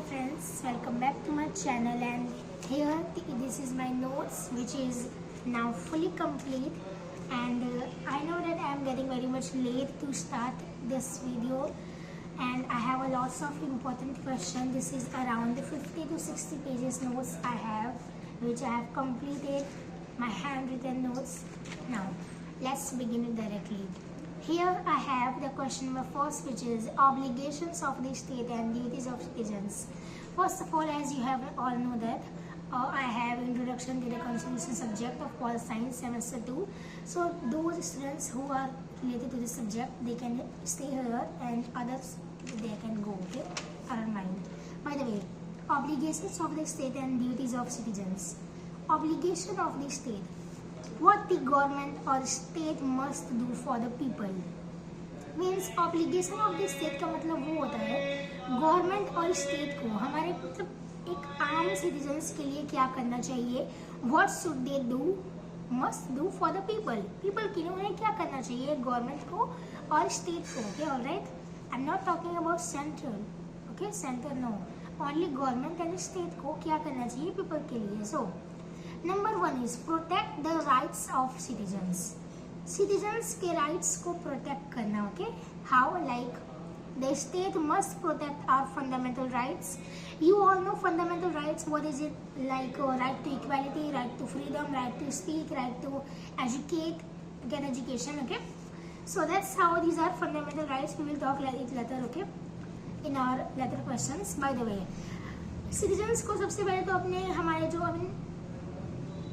friends, welcome back to my channel, and here this is my notes which is now fully complete. And I know that I am getting very much late to start this video, and I have a lots of important questions. This is around the 50 to 60 pages notes I have, which I have completed my handwritten notes. Now let's begin it directly. Here I have the question number first, which is obligations of the state and duties of citizens. First of all, as you have all know that I have introduction to the constitution subject of Pol Science semester 2. So those students who are related to this subject, they can stay here, and others they can go. Okay, I don't mind. By the way, obligations of the state and duties of citizens. Obligation of the state. What the government or state must do for the people. Means obligation of the state का मतलब वो होता है government और state को हमारे मतलब एक आम सिटीजन्स के लिए क्या करना चाहिए. What should they do must do for the people. People के लिए उन्हें क्या करना चाहिए गवर्नमेंट को और स्टेट को. Okay, alright, I am not talking about central. Okay, central no, only government and state को क्या करना चाहिए पीपल के लिए. So number 1 is protect the rights of citizens. Citizens के राइट्स को प्रोटेक्ट करना. Okay, how? Like the state must protect our fundamental rights. You all know fundamental rights. What is it? Like right to equality, right to freedom, right to speak, right to educate, get education. Okay, so that's how these are fundamental rights. We will talk like it later. Okay, in our later questions. By the way, citizens को सबसे पहले तो अपने हमारे जो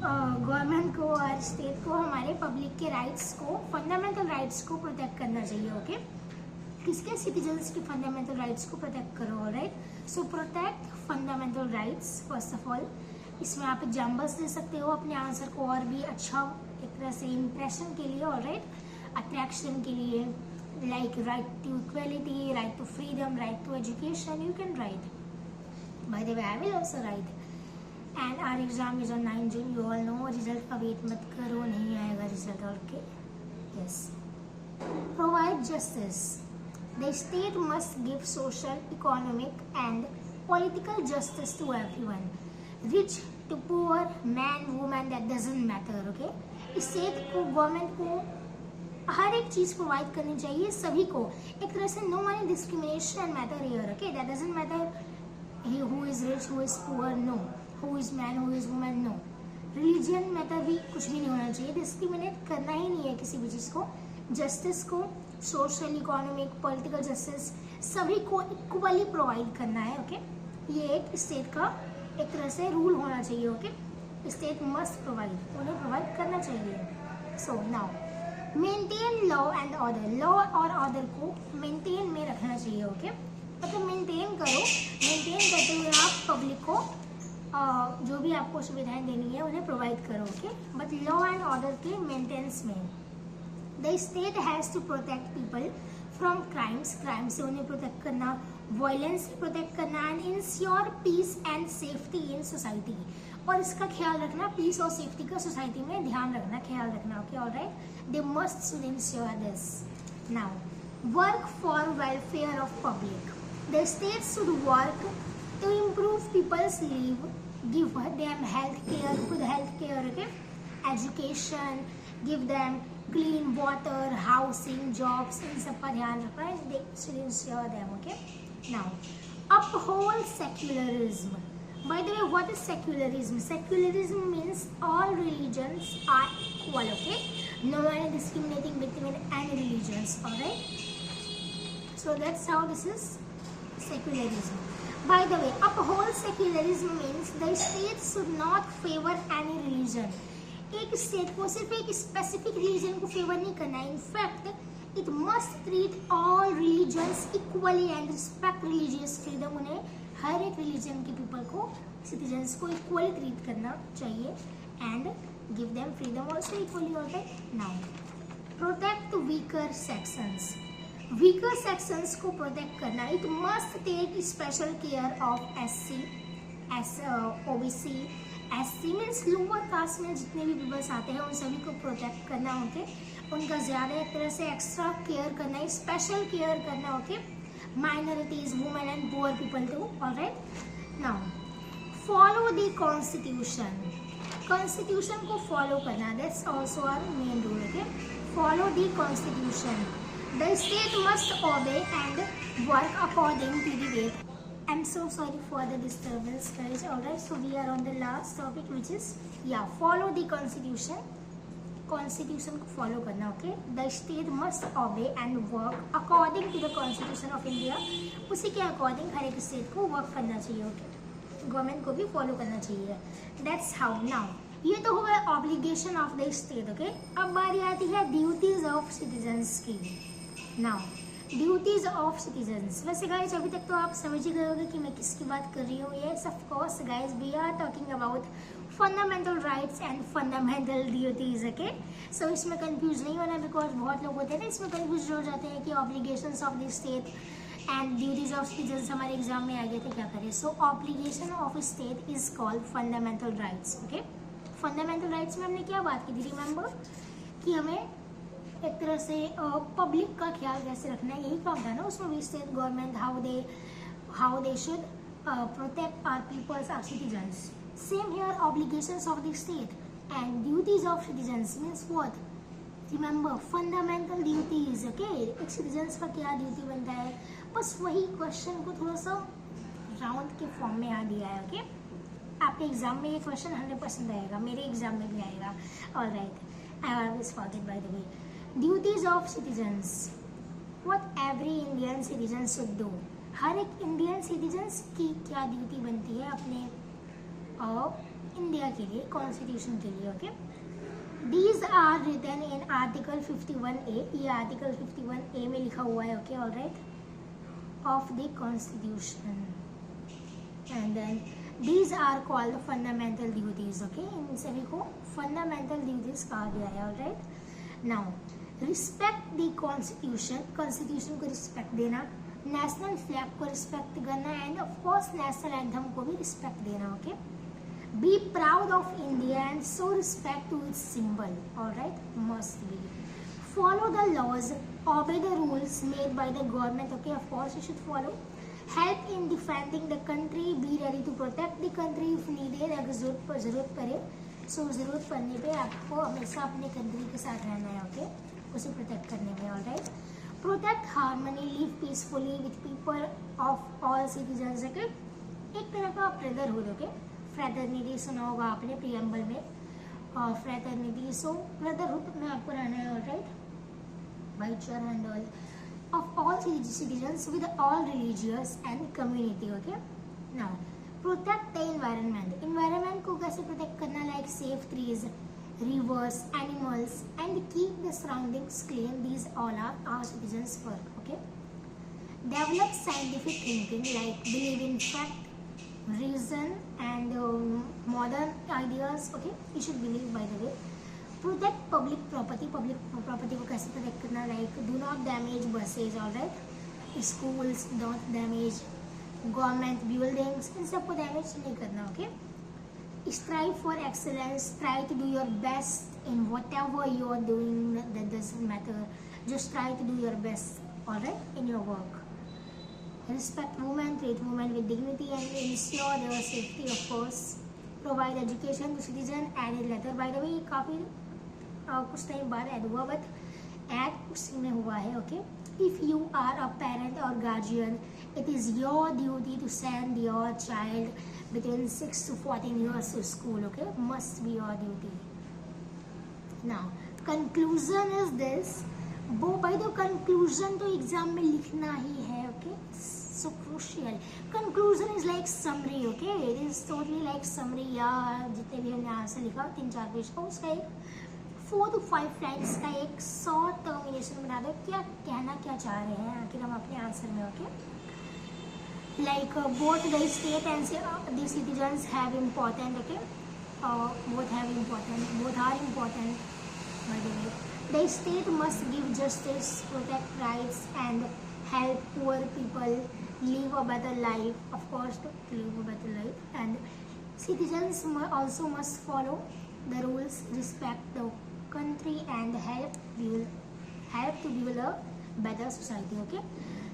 government को और state को हमारे पब्लिक के राइट्स को, फंडामेंटल राइट्स को प्रोटेक्ट करना चाहिए. ओके, किसके? सिटीजन्स के फंडामेंटल राइट्स को प्रोटेक्ट करो. Alright, so protect fundamental rights first of all. इसमें आप एग्जाम्पल्स दे सकते हो अपने आंसर को और भी अच्छा एक तरह से इम्प्रेशन के लिए. ऑलराइट, अट्रैक्शन के लिए, like right to equality, right to freedom, right to education. You can write. By the way, I will also write. And our exam is on 9 June. यू ऑल नो. रिजल्ट का वेट मत करो, नहीं आएगा result. Okay, yes. Provide justice. The state must give social, economic and political justice to everyone. Rich to poor, man, woman, that doesn't matter. Okay? State को, government को हर एक चीज प्रोवाइड करनी चाहिए सभी को. एक तरह से no any discrimination matter here. Okay? That doesn't matter who is rich, who is poor. No. Who is man, who is woman. No. Religion matter भी कुछ भी नहीं होना चाहिए. डिस्क्रिमिनेट करना ही नहीं है किसी भी चीज को. जस्टिस को, सोशल, इकोनॉमिक, पॉलिटिकल जस्टिस सभी को इक्वली प्रोवाइड करना है. ओके, ये एक स्टेट का एक तरह से रूल होना चाहिए. ओके, स्टेट मस्ट प्रोवाइड, उन्हें प्रोवाइड करना चाहिए. So now maintain law and order. Law और ऑर्डर को मेंटेन में रखना चाहिए. ओके, मतलब मेंटेन करो. मेंटेन करते हुए आप पब्लिक को जो भी आपको सुविधाएं देनी है उन्हें प्रोवाइड करो. Okay, but law and order के मेंटेनेंस में The state has to protect people from crimes. Crime से उन्हें प्रोटेक्ट करना, वायलेंस से प्रोटेक्ट करना, and ensure peace and safety in society. और इसका ख्याल रखना, पीस और सेफ्टी का सोसाइटी में ध्यान रखना, ख्याल रखना. Okay, alright, they must should ensure this. Now work for welfare of public. The state should work to improve people's live, give them health care, good health care. Okay, education, give them clean water, housing, jobs, इन सब का ध्यान रखना है. They should ensure them. Okay, now uphold secularism. By the way, what is secularism? Secularism means all religions are equal. Okay, no any discriminating between any religions. Alright, so that's how this is secularism. By the way, uphold secularism means the state should not favor any religion. एक state को सिर्फ एक specific religion को favour नहीं करना है. In fact it must treat all religions equally and respect religious freedom. उन्हें हर एक रिलीजन के पीपल को, सिटीजन्स को इक्वली ट्रीट करना चाहिए and give them freedom also equally. Alright, now protect weaker sections. Weaker sections को प्रोटेक्ट करना. It must take special care of SC, OBC. SC means lower caste में जितने भी पीपल्स आते हैं उन सभी को प्रोटेक्ट करना. ओके, उनका ज़्यादा एक तरह से एक्स्ट्रा केयर करना है, स्पेशल केयर करना. Okay, minorities, women and poor people too. Alright. Now, follow the constitution. Constitution को follow करना. That's also our main rule. Okay. Follow the constitution. The state must obey and work according to the way. I'm so sorry for the disturbance, guys. Alright. So we are on the last topic, which is follow the constitution. Constitution को follow करना. Okay. The state must obey and work according to the constitution of India. उसी के according हर एक state को work करना चाहिए. Okay. Government को भी फॉलो करना चाहिए. That's how. नाउ ये तो हुआ obligation of the state. Okay. अब बारी आती है ड्यूटीज ऑफ सिटीजन्स की. Now duties of citizens. वैसे गाइज अभी तक तो आप समझ ही गए होंगे कि मैं किसकी बात कर रही हूँ. Yes of course guys, we are talking about fundamental rights and fundamental duties. Okay. So इसमें कंफ्यूज नहीं होना, बिकॉज बहुत लोग होते हैं ना इसमें कंफ्यूज हो जाते हैं कि obligations of the state and duties of citizens हमारे एग्जाम में आ गए थे, क्या करें. So obligation of state is called fundamental rights. Okay. Fundamental rights में हमने क्या बात की थी, रिमेंबर, कि हमें एक तरह से पब्लिक का ख्याल कैसे रखना है, यही काम था ना उसमें भी. State government how they should protect our peoples, our citizens. Same here obligations of the state and duties of citizens means what, remember fundamental duties. Okay. एक सिटीजन्स का क्या ड्यूटी बनता है, बस वही क्वेश्चन को थोड़ा सा राउंड के फॉर्म में यहाँ दिया है. ओके. आपके एग्जाम में ये क्वेश्चन 100% आएगा, मेरे एग्जाम में भी आएगा. Alright. I always forget by the way. Duties of citizens, what every Indian citizen should do. हर एक इंडियन सिटीजन्स की क्या ड्यूटी बनती है अपने इंडिया के लिए, कॉन्स्टिट्यूशन के लिए. Okay. These are written in article 51A. ये आर्टिकल 51A में लिखा हुआ है. Okay. Alright. Of the constitution. And then these are called fundamental duties. Okay. इन सभी को फंडामेंटल ड्यूटीज कहा गया है. Alright. Now respect the constitution. Constitution को रिस्पेक्ट देना, नेशनल फ्लैग को रिस्पेक्ट करना and of course national anthem को भी रिस्पेक्ट देना. Okay. Be proud of India and show respect to its symbol. Alright. Must be. Follow the laws, obey the rules made by the government. Okay. Of course you should follow. Help in defending the country. Be ready to protect the country if needed. अगर जरूरत पड़े, सो जरूरत पड़ने पे आपको हमेशा अपने country के साथ रहना है. ओके. उसे प्रोटेक्ट करने में. Alright. Protect harmony, live peacefully with people of all citizens. Okay. एक तरह का ब्रदरहुड. ओके. फ्रेटर्निटी सुना होगा आपने प्रीएम्बल में, और फ्रेटर्निटी. सो ब्रदरहुड में आपको रहना है. Alright. by church and all of all citizens with all religious and community. Okay. Now protect the environment. Environment को कैसे protect करना, like safe trees, rivers, animals and keep the surroundings clean. These all are our citizens' work. Okay. Develop scientific thinking, like believe in fact, reason and modern ideas. Okay. You should believe, by the way. Protect public property. Public property को कैसे protect करना, like do not damage buses. Alright. Schools don't damage, government buildings, इन सबको damage नहीं करना. Okay. Strive for excellence. Try to do your best in whatever you are doing, that doesn't matter. Just try to do your best. Alright. In your work. Respect women, treat women with dignity and ensure their safety. Of course. Provide education to citizen. Added letter. By the way ये काफ़ी कुछ time बाद add हुआ, but add उसी में हुआ है. Okay. If you are a parent और guardian, it is your duty to send your child between 6 to 14 years to school. Okay. Must be your duty. Now conclusion is this. वो by the conclusion तो exam में लिखना ही है. Okay. so crucial. Conclusion is like summary. Okay. It is totally like summary. या जितने भी हमने आंसर लिखा 3-4 पेज का, उसका एक 4 to 5 लाइन्स का एक शॉर्ट टर्मिनेशन बना दो. क्या कहना क्या चाह रहे हैं आखिर हम अपने आंसर में. Okay. Like both the state and the citizens have important. Okay. Both have important, both are important. By the way, the state must give justice, protect rights and help poor people live a better life. Of course, to live a better life. And citizens also must follow the rules, respect the country and help to build a better society. Okay.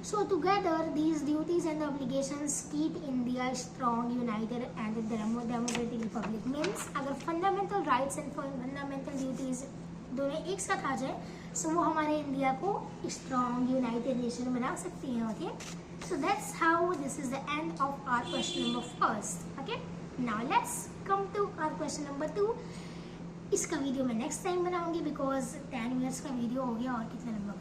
So together these duties and obligations keep India strong, united and a democratic republic. Means अगर fundamental rights and fundamental duties दोनों एक साथ आ जाए so वो हमारे India को strong, united nation बना सकती हैं. Okay, so that's how this is the end of our question number first. Okay, now let's come to our question number 2. इसका वीडियो मैं नेक्स्ट टाइम बनाऊंगी बिकॉज 10 मिनट्स का वीडियो हो गया और कितना लंबा